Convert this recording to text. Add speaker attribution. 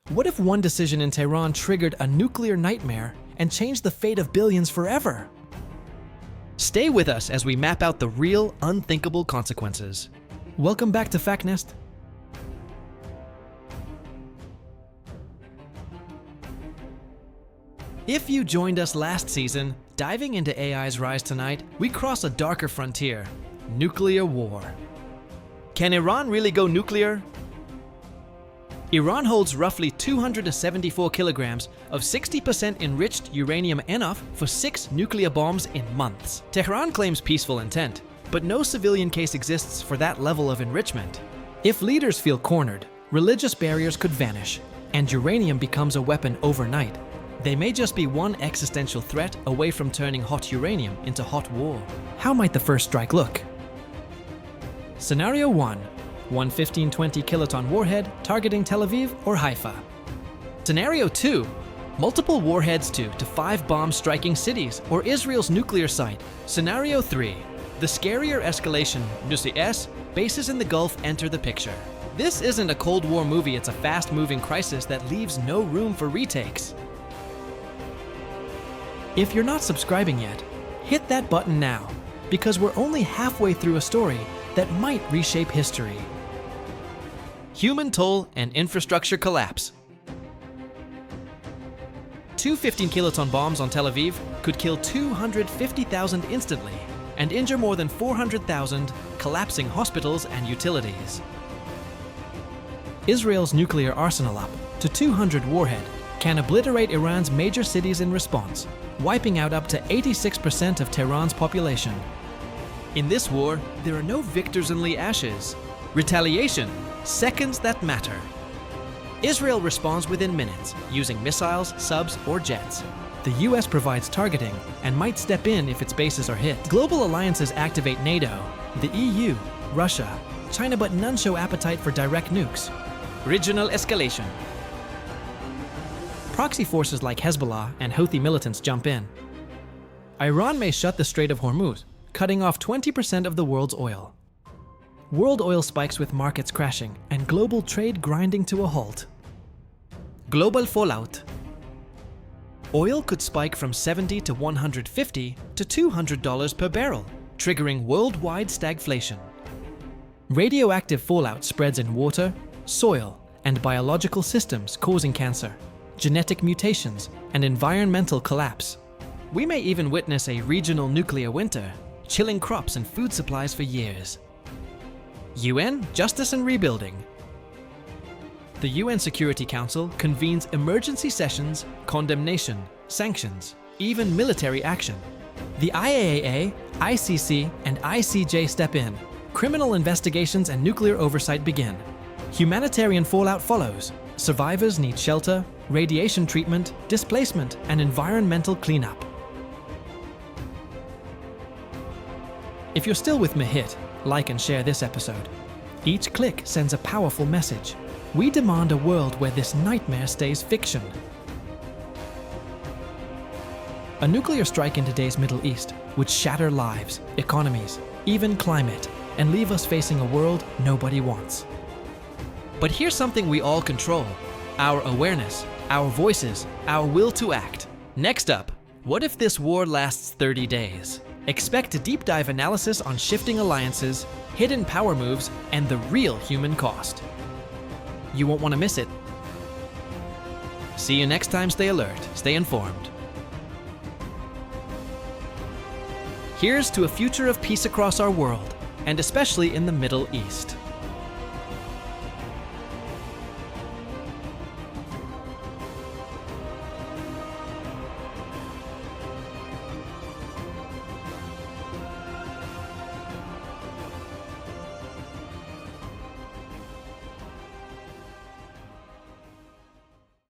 Speaker 1: What if one decision in Tehran triggered a nuclear nightmare and changed the fate of billions forever? Stay with us as we map out the real, unthinkable consequences. Welcome back to FactNest. If you joined us last season, diving into AI's rise tonight, we cross a darker frontier: nuclear war. Can Iran really go nuclear? Iran holds roughly 274 kilograms of 60% enriched uranium, enough for 6 nuclear bombs in months. Tehran claims peaceful intent, but no civilian case exists for that level of enrichment. If leaders feel cornered, religious barriers could vanish, and uranium becomes a weapon overnight. They may just be one existential threat away from turning hot uranium into hot war. How might the first strike look? Scenario 1. One 15-20 kiloton warhead targeting Tel Aviv or Haifa. Scenario 2. Multiple warheads 2 to 5 bombs striking cities or Israel's nuclear site. Scenario 3. The scarier escalation, NUCS, bases in the Gulf enter the picture. This isn't a Cold War movie, it's a fast-moving crisis that leaves no room for retakes. If you're not subscribing yet, hit that button now, because we're only halfway through a story that might reshape history. Human toll and infrastructure collapse. 2 15-kiloton bombs on Tel Aviv could kill 250,000 instantly and injure more than 400,000, collapsing hospitals and utilities. Israel's nuclear arsenal up to 200 warhead can obliterate Iran's major cities in response, wiping out up to 86% of Tehran's population. In this war, there are no victors only ashes. Retaliation, seconds that matter. Israel responds within minutes, using missiles, subs, or jets. The US provides targeting and might step in if its bases are hit. Global alliances activate NATO, the EU, Russia, China, but none show appetite for direct nukes. Regional escalation. Proxy forces like Hezbollah and Houthi militants jump in. Iran may shut the Strait of Hormuz, cutting off 20% of the world's oil. World oil spikes with markets crashing and global trade grinding to a halt. Global fallout. Oil could spike from $70 to $150 to $200 per barrel, triggering worldwide stagflation. Radioactive fallout spreads in water, soil, and biological systems, causing cancer, genetic mutations, and environmental collapse. We may even witness a regional nuclear winter, chilling crops and food supplies for years. UN Justice and Rebuilding. The UN Security Council convenes emergency sessions, condemnation, sanctions, even military action. The IAEA, ICC, and ICJ step in. Criminal investigations and nuclear oversight begin. Humanitarian fallout follows. Survivors need shelter, radiation treatment, displacement, and environmental cleanup. If you're still with me, hit like and share this episode. Each click sends a powerful message. We demand a world where this nightmare stays fiction. A nuclear strike in today's Middle East would shatter lives, economies, even climate, and leave us facing a world nobody wants. But here's something we all control: our awareness, our voices, our will to act. Next up, what if this war lasts 30 days? Expect a deep dive analysis on shifting alliances, hidden power moves, and the real human cost. You won't want to miss it. See you next time. Stay alert, stay informed. Here's to a future of peace across our world, and especially in the Middle East.